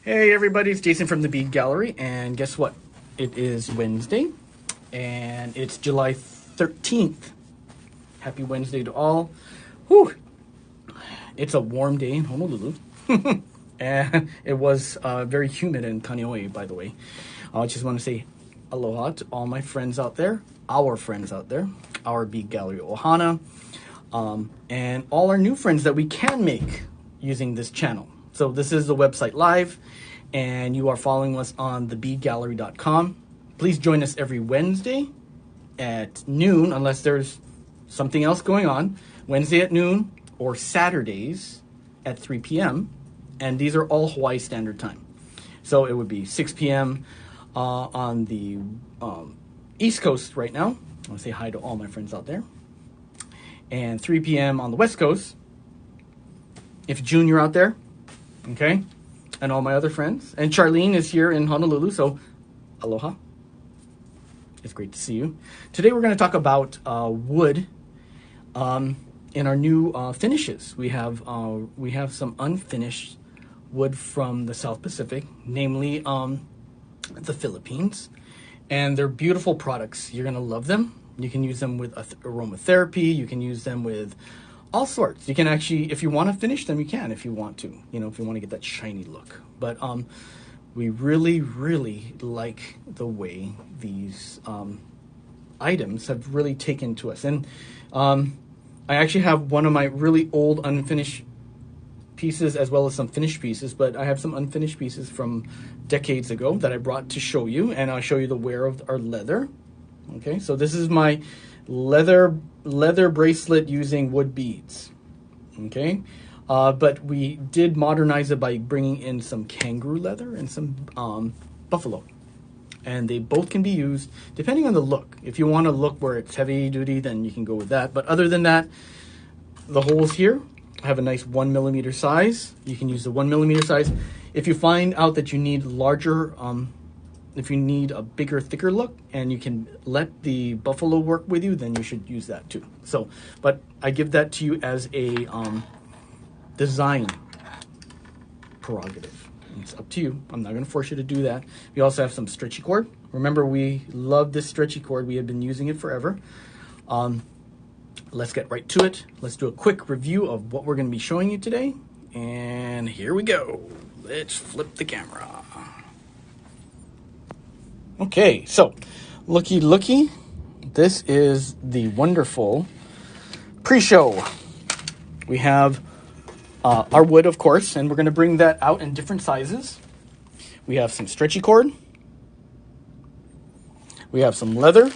Hey everybody, it's Jason from the Bead Gallery, and guess what? It is Wednesday, and it's July 13th. Happy Wednesday to all. Whew! It's a warm day in Honolulu, and it was very humid in Kaneohe, by the way. I just want to say aloha to all my friends out there, our Bead Gallery Ohana, and all our new friends that we can make using this channel. So this is the website live, and you are following us on thebeadgallery.com. Please join us every Wednesday at noon, unless there's something else going on. Wednesday at noon or Saturdays at 3 p.m. And these are all Hawaii Standard Time. So it would be 6 p.m. On the East Coast right now. I want to say hi to all my friends out there. And 3 p.m. on the West Coast. If June, you're out there. Okay, and all my other friends. And Charlene is here in Honolulu, so aloha. It's great to see you. Today we're going to talk about wood in our new finishes. We have some unfinished wood from the South Pacific, namely the Philippines. And they're beautiful products. You're going to love them. You can use them with aromatherapy. You can use them with all sorts. You can actually, if you want to finish them, you can if you want to, if you want to get that shiny look. But we really, really like the way these items have really taken to us. And I actually have one of my really old unfinished pieces as well as some finished pieces, but I have some unfinished pieces from decades ago that I brought to show you, and I'll show you the wear of our leather. Okay, so this is my leather bracelet using wood beads. Okay, but we did modernize it by bringing in some kangaroo leather and some buffalo, and they both can be used depending on the look. If you want to look where it's heavy duty, then you can go with that, but other than that, the holes here have a nice 1 millimeter size. You can use the 1 millimeter size. If you find out that you need larger if you need a bigger, thicker look and you can let the buffalo work with you, then you should use that too. So, but I give that to you as a design prerogative. It's up to you. I'm not going to force you to do that. We also have some stretchy cord. Remember, we love this stretchy cord. We have been using it forever. Let's get right to it. Let's do a quick review of what we're going to be showing you today. And here we go. Let's flip the camera. Okay, so looky, this is the wonderful pre-show. We have our wood, of course, and we're going to bring that out in different sizes. We have some stretchy cord. We have some leather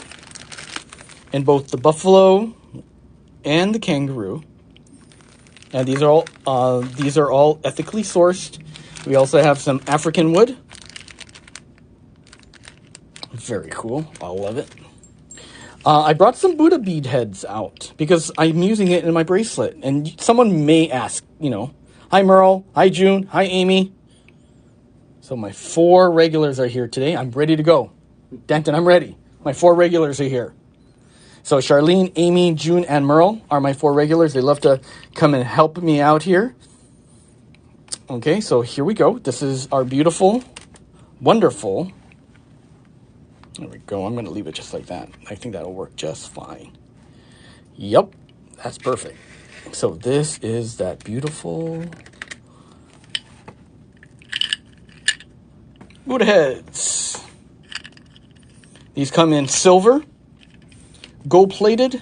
in both the buffalo and the kangaroo. And these are all ethically sourced. We also have some African wood. Very cool. I love it. I brought some Buddha bead heads out because I'm using it in my bracelet. And someone may ask, hi Merle, hi June, hi Amy. So my 4 regulars are here today. I'm ready to go. Denton, I'm ready. My 4 regulars are here. So Charlene, Amy, June, and Merle are my 4 regulars. They love to come and help me out here. Okay, so here we go. This is our beautiful, wonderful. There we go. I'm going to leave it just like that. I think that'll work just fine. Yep, that's perfect. So this is that beautiful Buddha heads. These come in silver, gold-plated,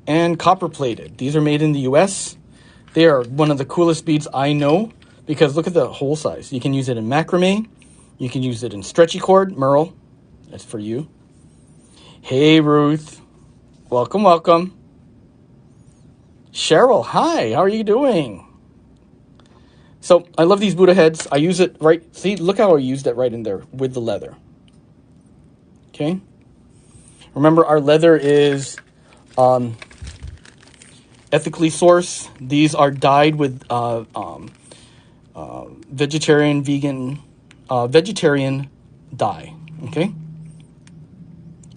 and copper-plated. These are made in the U.S. They are one of the coolest beads I know because look at the hole size. You can use it in macrame. You can use it in stretchy cord. Merle, that's for you. Hey, Ruth. Welcome, welcome. Cheryl, hi. How are you doing? So I love these Buddha heads. I use it right. See, look how I used it right in there with the leather. Okay. Remember, our leather is ethically sourced. These are dyed with vegetarian dye. Okay.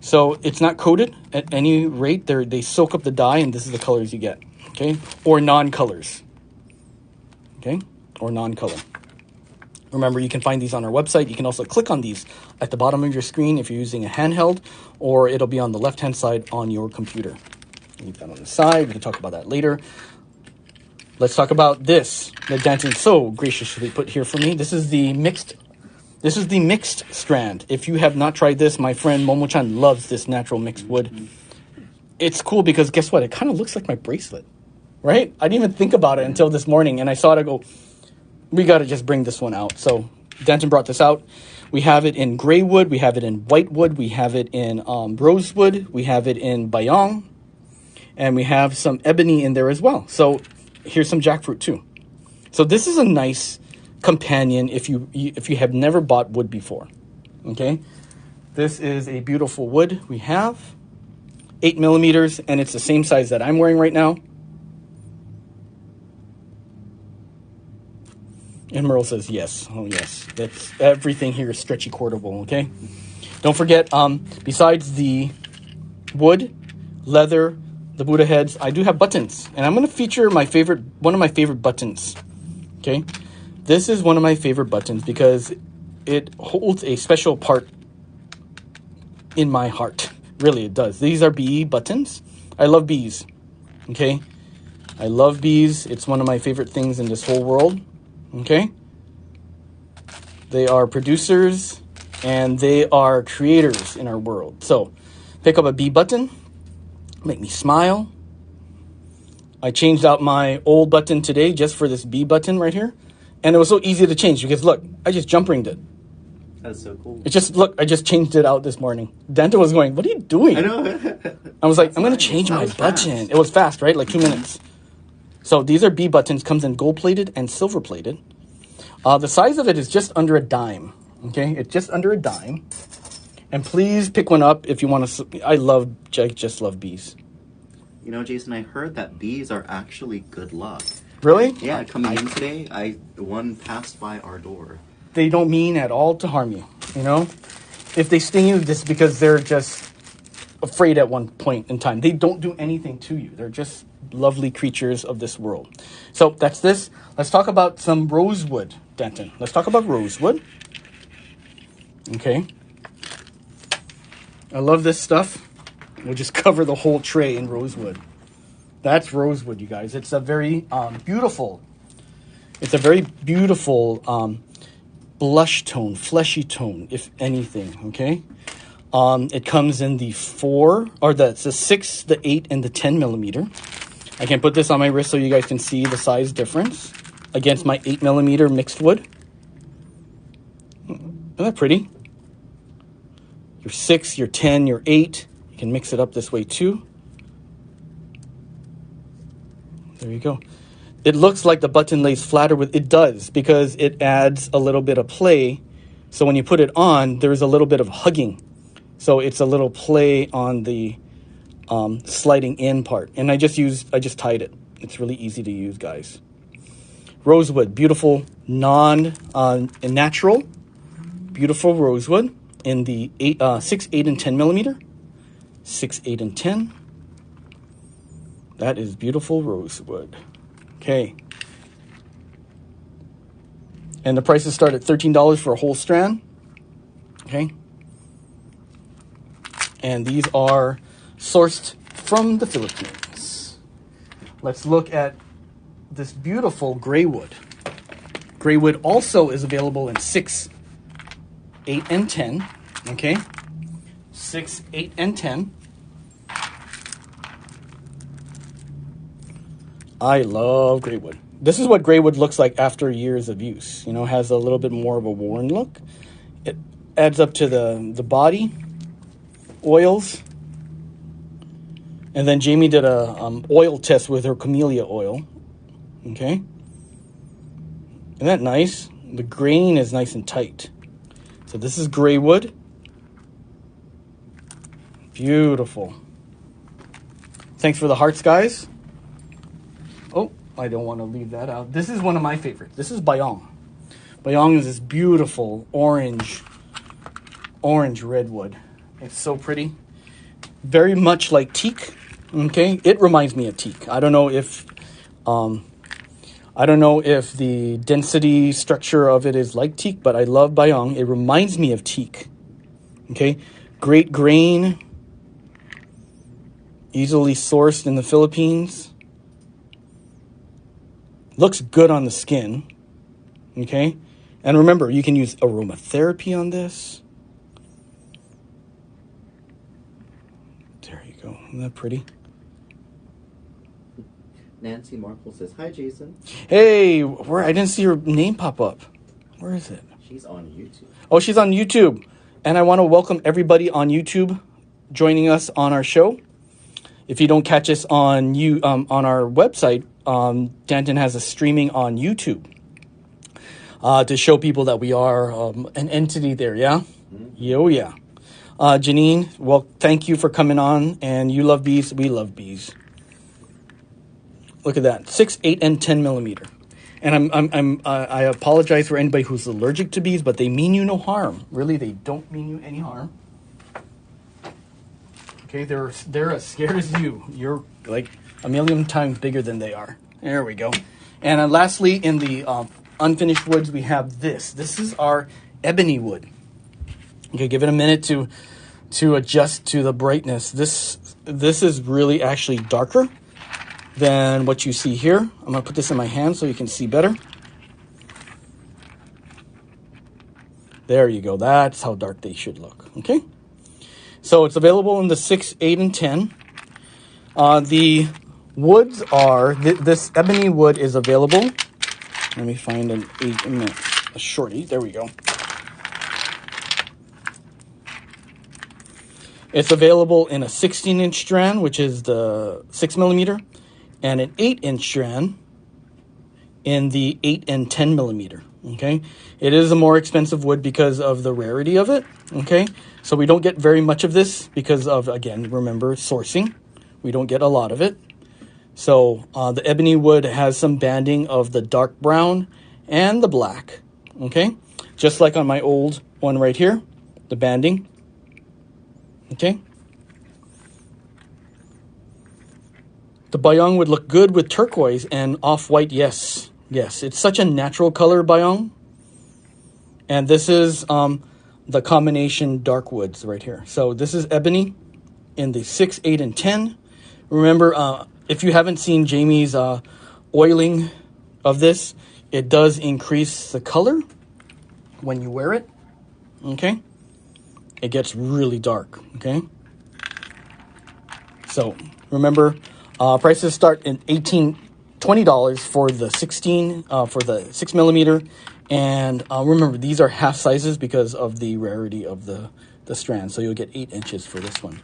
So it's not coated at any rate. They soak up the dye, and this is the colors you get. Okay, or non-colors. Okay, or non-color. Remember, you can find these on our website. You can also click on these at the bottom of your screen if you're using a handheld, or it'll be on the left-hand side on your computer. Leave that on the side. We can talk about that later. Let's talk about this that Danton so graciously put here for me. This is the mixed strand. If you have not tried this, my friend Momo-chan loves this natural mixed wood. It's cool because guess what? It kind of looks like my bracelet, right? I didn't even think about it until this morning, and I saw it. I go, we got to just bring this one out. So Danton brought this out. We have it in gray wood. We have it in white wood. We have it in rosewood. We have it in bayong. And we have some ebony in there as well. So here's some jackfruit too. So this is a nice companion if you have never bought wood before. Okay. This is a beautiful wood we have. 8 millimeters, and it's the same size that I'm wearing right now. And Merle says yes. Oh, yes. That's everything here is stretchy cordable, okay? Don't forget, besides the wood, leather, the Buddha heads, I do have buttons. And I'm going to feature one of my favorite buttons, okay? This is one of my favorite buttons because it holds a special part in my heart. Really, it does. These are bee buttons. I love bees, okay? I love bees. It's one of my favorite things in this whole world. Okay, they are producers and they are creators in our world. So pick up a bee button, make me smile. I changed out my old button today just for this bee button right here, and it was so easy to change because look, I just jump ringed it. That's so cool. It just look, I just changed it out this morning. Danta was going, "What are you doing?" I know. I was like, "I'm going to change my button." Fast. It was fast, right? Like 2 minutes. So these are bee buttons. Comes in gold plated and silver plated. The size of it is just under a dime, okay? It's just under a dime. And please pick one up if you want to. I just love bees. You know, Jason, I heard that bees are actually good luck. Really? Yeah, coming in today, one passed by our door. They don't mean at all to harm you, you know? If they sting you, just because they're just afraid at one point in time. They don't do anything to you. They're just lovely creatures of this world. So that's this. Let's talk about some rosewood, Denton. Let's talk about rosewood. Okay. I love this stuff. We'll just cover the whole tray in rosewood. That's rosewood, you guys. It's a very beautiful. It's a very beautiful blush tone, fleshy tone, if anything. Okay. It comes in the 6, the 8, and the 10 millimeter. I can put this on my wrist so you guys can see the size difference against my 8 millimeter mixed wood. Isn't that pretty? Your 6, your 10, your 8. You can mix it up this way too. There you go. It looks like the button lays flatter with, it does, because it adds a little bit of play. So when you put it on, there's a little bit of hugging. So it's a little play on the sliding in part. And I just tied it. It's really easy to use, guys. Rosewood, beautiful, natural, beautiful rosewood in the 6, 8, and 10 millimeter. 6, 8, and 10. That is beautiful rosewood. Okay. And the prices start at $13 for a whole strand. Okay. And these are sourced from the Philippines. Let's look at this beautiful gray wood. Gray wood also is available in 6, 8, and 10. Okay. 6, 8, and 10. I love gray wood. This is what gray wood looks like after years of use. You know, has a little bit more of a worn look. It adds up to the body, oils. And then Jamie did a oil test with her camellia oil. Okay. Isn't that nice? The grain is nice and tight. So this is gray wood. Beautiful. Thanks for the hearts, guys. Oh, I don't want to leave that out. This is one of my favorites. This is bayong. Bayong is this beautiful orange redwood. It's so pretty. Very much like teak. Okay, it reminds me of teak. I don't know if I I don't know if the density structure of it is like teak, but I love bayong. It reminds me of teak. Okay, great grain, easily sourced in the Philippines. Looks good on the skin. Okay, and remember, you can use aromatherapy on this. There you go. Isn't that pretty? Nancy Markle says, "Hi, Jason." Hey, where? I didn't see her name pop up. Where is it? She's on YouTube. Oh, she's on YouTube. And I want to welcome everybody on YouTube joining us on our show. If you don't catch us on our website, Danton has a streaming on YouTube to show people that we are an entity there, yeah? Mm-hmm. Yeah. Janine, well, thank you for coming on. And you love bees. We love bees. Look at that. 6, 8, and 10 millimeter. And I apologize for anybody who's allergic to bees, but they mean you no harm. Really, they don't mean you any harm. Okay, they're as scared as you. You're like a million times bigger than they are. There we go. And lastly, in the unfinished woods, we have this. This is our ebony wood. Okay, give it a minute to adjust to the brightness. This is really actually darker than what you see here. I'm going to put this in my hand so you can see better. There you go. That's how dark they should look. Okay. So it's available in the 6, 8, and 10. The woods are, this ebony wood is available. Let me find a shorty. There we go. It's available in a 16-inch strand, which is the 6 millimeter. And an 8-inch strand in the 8 and 10 millimeter. Okay, it is a more expensive wood because of the rarity of it. Okay, so we don't get very much of this because of, again, remember, sourcing. We don't get a lot of it. So the ebony wood has some banding of the dark brown and the black. Okay, just like on my old one right here, the banding. Okay. The bayong would look good with turquoise and off-white, yes. Yes, it's such a natural color, bayong. And this is the combination dark woods right here. So this is ebony in the 6, 8, and 10. Remember, if you haven't seen Jamie's oiling of this, it does increase the color when you wear it. Okay? It gets really dark, okay? So remember, prices start at $20 for the 16 for the 6 millimeter, and remember these are half sizes because of the rarity of the strand. So you'll get 8 inches for this one.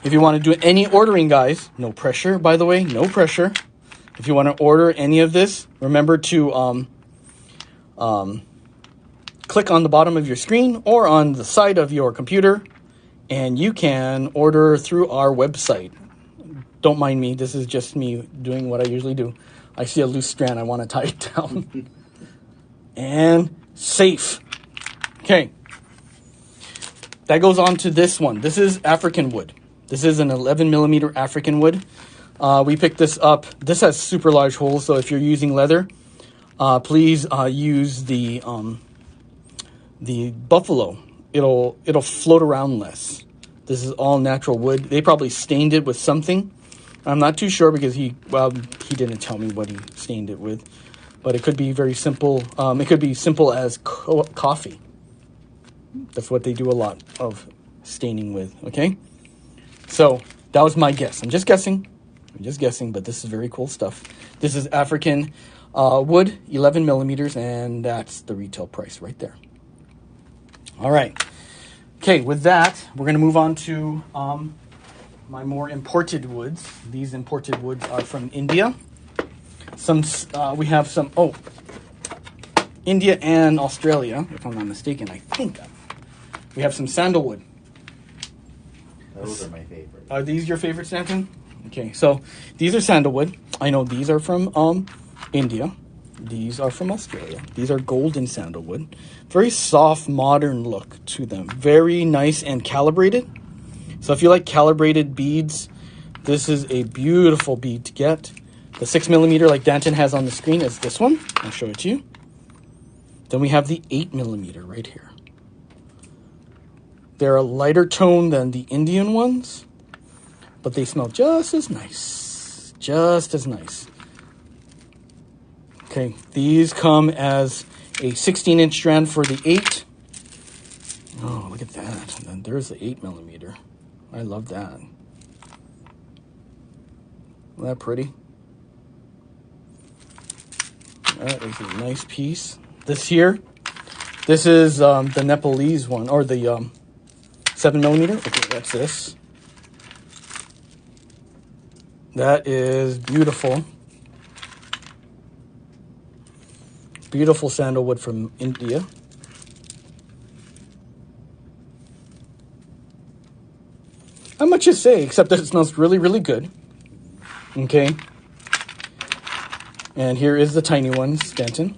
If you want to do any ordering, guys, no pressure. By the way, no pressure. If you want to order any of this, remember to click on the bottom of your screen or on the side of your computer, and you can order through our website. Don't mind me. This is just me doing what I usually do. I see a loose strand. I want to tie it down. And safe. Okay. That goes on to this one. This is African wood. This is an 11 millimeter African wood. We picked this up. This has super large holes, so if you're using leather, please use the buffalo. It'll float around less. This is all natural wood. They probably stained it with something. I'm not too sure because he didn't tell me what he stained it with. But it could be very simple. It could be simple as coffee. That's what they do a lot of staining with, okay? So that was my guess. I'm just guessing, but this is very cool stuff. This is African wood, 11 millimeters, and that's the retail price right there. All right. Okay, with that, we're going to move on to my more imported woods. These imported woods are from India. We have some, India and Australia, if I'm not mistaken, I think. We have some sandalwood. Those are my favorite. Are these your favorites, Stanton? Okay, so these are sandalwood. I know these are from India. These are from Australia. These are golden sandalwood. Very soft, modern look to them. Very nice and calibrated. So if you like calibrated beads, this is a beautiful bead to get. The 6mm like Danton has on the screen is this one. I'll show it to you. Then we have the 8mm right here. They're a lighter tone than the Indian ones, but they smell just as nice. Just as nice. Okay, these come as a 16-inch strand for the 8. Oh, look at that. And then there's the 8mm. I love that. Isn't that pretty? That is a nice piece. This here, this is the Nepalese one, or the 7mm. Okay, that's this. That is beautiful. Beautiful sandalwood from India. Not much to say, except that it smells really, really good. Okay. And here is the tiny ones, Danton.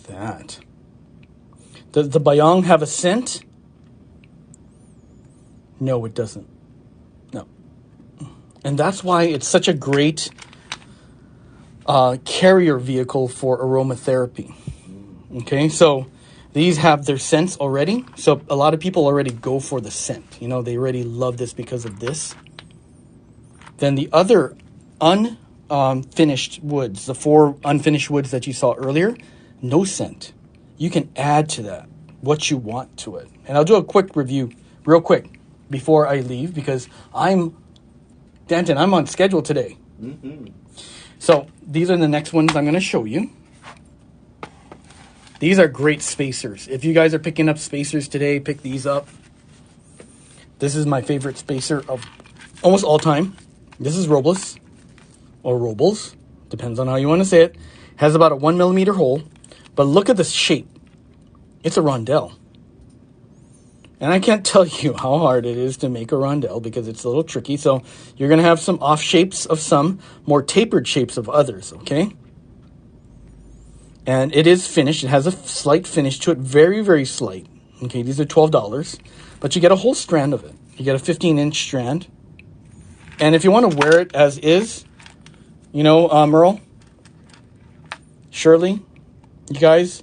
That. Does the bayong have a scent? No, it doesn't. No. And that's why it's such a great carrier vehicle for aromatherapy. Okay, so these have their scents already. So a lot of people already go for the scent. You know, they already love this because of this. Then the other unfinished woods, the 4 unfinished woods that you saw earlier, no scent. You can add to that what you want to it. And I'll do a quick review real quick before I leave because Danton, I'm on schedule today. Mm-hmm. So these are the next ones I'm going to show you. These are great spacers. If you guys are picking up spacers today, pick these up. This is my favorite spacer of almost all time. This is Robles, or Robles, depends on how you want to say it. Has about a 1mm hole, but look at the shape. It's a rondelle. And I can't tell you how hard it is to make a rondelle because it's a little tricky. So you're going to have some off shapes of some, more tapered shapes of others, okay? And it is finished. It has a slight finish to it, very, very slight. Okay, these are $12, but you get a whole strand of it. You get a 15-inch strand. And if you want to wear it as is, you know, Merle, Shirley, you guys,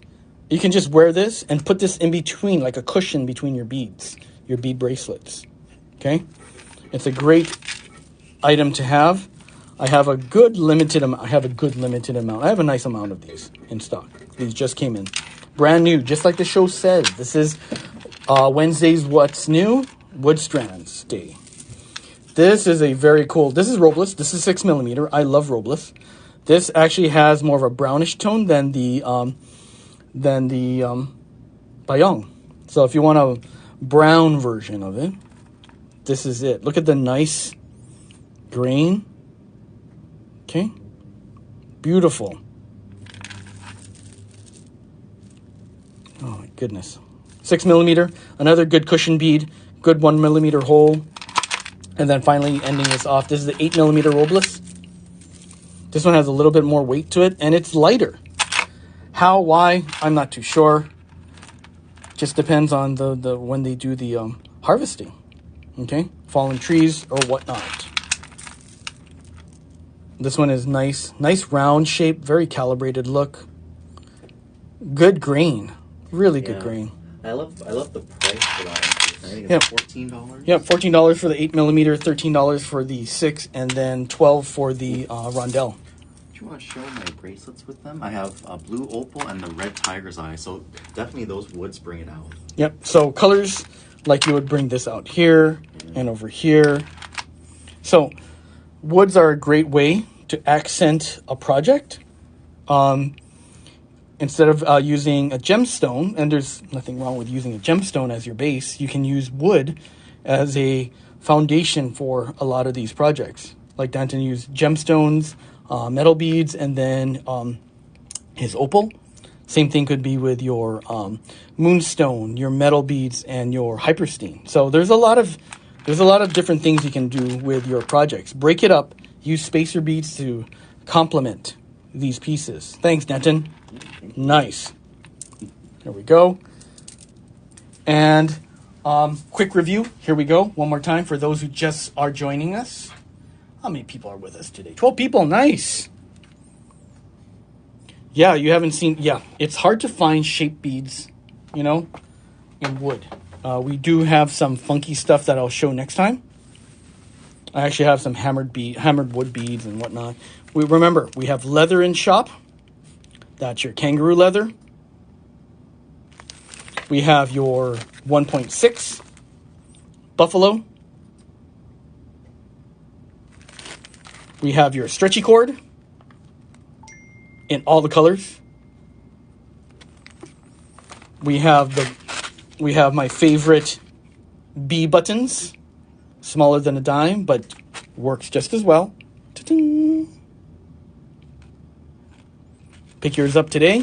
you can just wear this and put this in between, like a cushion between your beads, your bead bracelets. Okay? It's a great item to have. I have a good limited amount. I have a nice amount of these in stock. These just came in. Brand new, just like the show says. This is Wednesday's What's New? Wood Strands Day. This is a very cool, this is Robles. This is 6mm. I love Robles. This actually has more of a brownish tone than the bayong. So if you want a brown version of it, this is it. Look at the nice grain. Okay. Beautiful. Oh my goodness. 6mm, another good cushion bead, good 1mm hole. And then finally ending this off, this is the 8mm Robles. This one has a little bit more weight to it, and it's lighter. How, why, I'm not too sure. Just depends on the when they do the harvesting. Okay, fallen trees or whatnot. This one is nice round shape, very calibrated look. Good grain, really good grain. I love the price for that. I think it's $14. Yep, $14 for the 8mm, $13 for the 6, and then $12 for the rondelle. Do you want to show my bracelets with them? I have a blue opal and the red tiger's eye, so definitely those woods bring it out. Yep, so colors like you would bring this out here and over here. So woods are a great way to accent a project. Instead of using a gemstone, and there's nothing wrong with using a gemstone as your base, you can use wood as a foundation for a lot of these projects. Like Danton used gemstones, metal beads, and then his opal. Same thing could be with your moonstone, your metal beads, and your hyperstein. So there's a lot of different things you can do with your projects. Break it up. Use spacer beads to complement these pieces. Thanks, Danton. Nice. There we go. And Quick review. Here we go. One more time for those who just are joining us. How many people are with us today? 12 people. Nice. Yeah, you haven't seen... Yeah, it's hard to find shaped beads, you know, in wood. We do have some funky stuff that I'll show next time. I actually have some hammered wood beads and whatnot. Remember, we have leather in shop. That's your kangaroo leather. We have your 1.6 buffalo. We have your stretchy cord in all the colors. We have my favorite B buttons, smaller than a dime, but works just as well. Ta-ding. Pick yours up today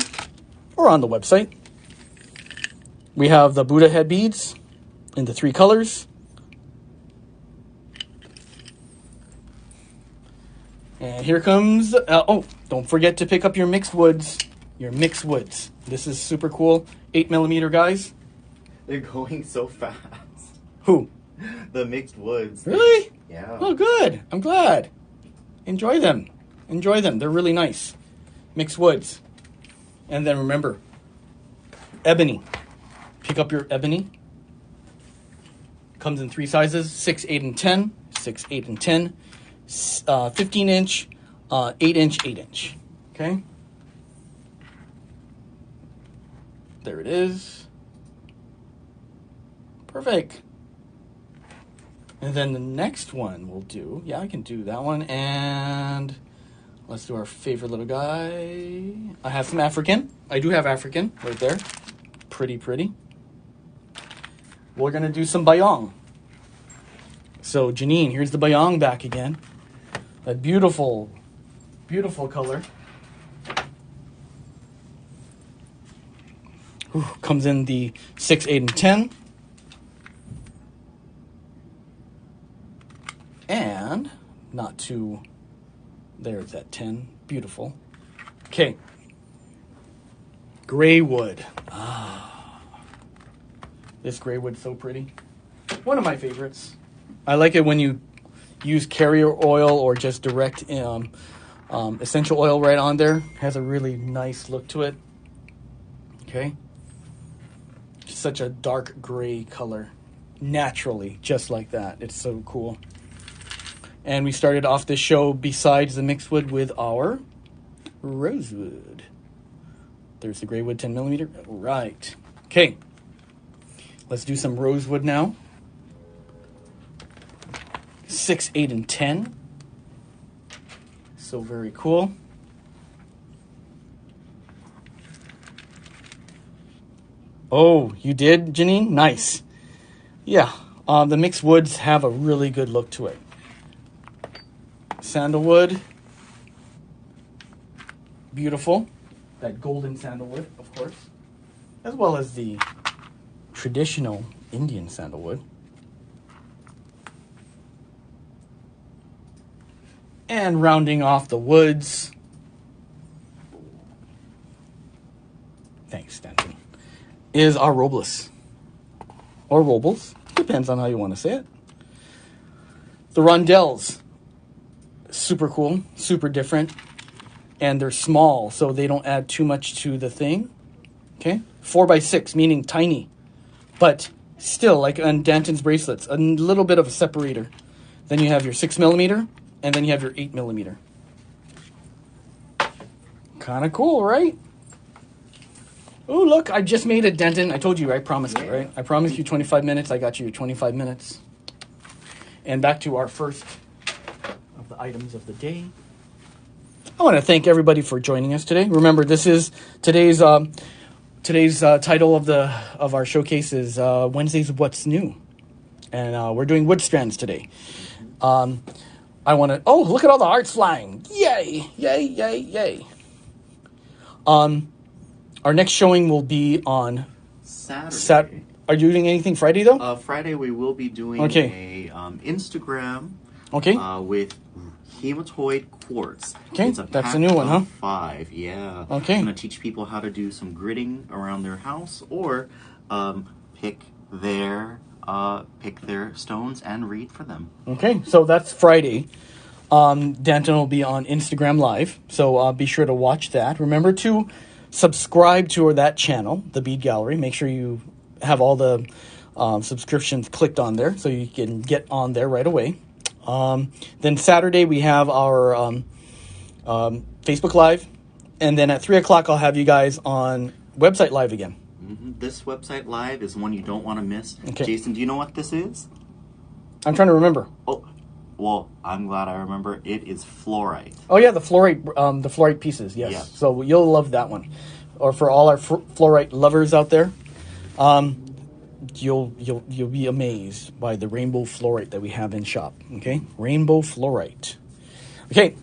or on the website. We have the Buddha head beads in the 3 colors. And here comes, don't forget to pick up your mixed woods. This is super cool. 8mm, guys. They're going so fast. Who? The mixed woods. Really? Yeah. Oh, good. I'm glad. Enjoy them. They're really nice. Mixed woods. And then remember, ebony. Pick up your ebony. Comes in 3 sizes, 6, 8, and 10. 6, 8, and 10. 15-inch, 8-inch, 8-inch. Okay? There it is. Perfect. And then the next one we'll do, I can do that one. And let's do our favorite little guy. I have some African. I do have African right there. Pretty. We're going to do some bayong. So, Janine, here's the bayong back again. A beautiful, beautiful color. Ooh, comes in the 6, 8, and 10. And, not too... There's that 10. Beautiful. Okay. Gray wood. This gray wood's so pretty. One of my favorites. I like it when you use carrier oil or just direct essential oil right on there. Has a really nice look to it. Okay. Such a dark gray color. Naturally, just like that. It's so cool. And we started off this show besides the mixed wood with our rosewood. There's the gray wood 10mm. Right. Okay. Let's do some rosewood now. 6, 8, and 10. So very cool. Oh, you did, Janine? Nice. Yeah, the mixed woods have a really good look to it. Sandalwood. Beautiful. That golden sandalwood, of course. As well as the traditional Indian sandalwood. And rounding off the woods. Thanks, Stanton. Is our Robles. Or Robles. Depends on how you want to say it. The rondelles. Super cool. Super different. And they're small, so they don't add too much to the thing. Okay? 4x6, meaning tiny. But still, like on Danton's bracelets, a little bit of a separator. Then you have your 6mm. And then you have your 8mm. Kind of cool, right? Oh, look, I just made a Denton. I told you, I promised it, right? I promised you 25 minutes. I got you your 25 minutes. And back to our first of the items of the day. I want to thank everybody for joining us today. Remember, this is today's title of our showcase is Wednesdays What's New. And we're doing wood strands today. I want to... Oh, look at all the hearts flying. Yay, yay, yay, yay. Our next showing will be on... Saturday. Are you doing anything Friday, though? Friday we will be doing a Instagram with hematoid quartz. Okay, it's a that's a new one, huh? 5, yeah. Okay. I'm going to teach people how to do some gridding around their house or pick their pick their stones and read for them. Okay, so that's Friday. Danton will be on Instagram Live, so be sure to watch that. Remember to subscribe to that channel, the Bead Gallery. Make sure you have all the subscriptions clicked on there so you can get on there right away. Then Saturday we have our Facebook Live, and then at 3 o'clock I'll have you guys on website live again. This website live is one you don't want to miss. Okay. Jason, do you know what this is? I'm trying to remember. Oh, well, I'm glad I remember. It is fluorite. Oh yeah, the fluorite pieces. Yes. Yeah. So you'll love that one. Or for all our fluorite lovers out there, you'll be amazed by the rainbow fluorite that we have in shop. Okay, rainbow fluorite. Okay.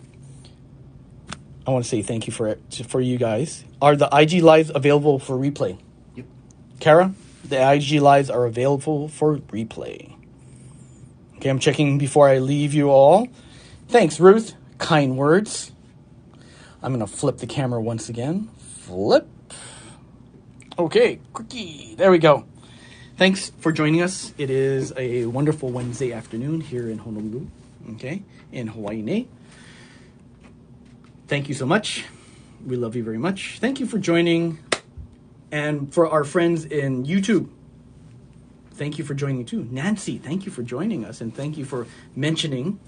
I want to say thank you for you guys. Are the IG lives available for replay? Yep. Kara, the IG lives are available for replay. Okay, I'm checking before I leave you all. Thanks, Ruth. Kind words. I'm going to flip the camera once again. Flip. Okay, quickie. There we go. Thanks for joining us. It is a wonderful Wednesday afternoon here in Honolulu, okay, in Hawaii. Thank you so much. We love you very much. Thank you for joining. And for our friends in YouTube, thank you for joining too. Nancy, thank you for joining us, and thank you for mentioning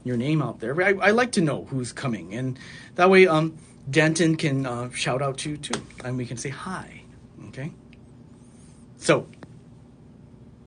your name out there. I like to know who's coming, and that way Danton can shout out to you too, and we can say hi, okay? So,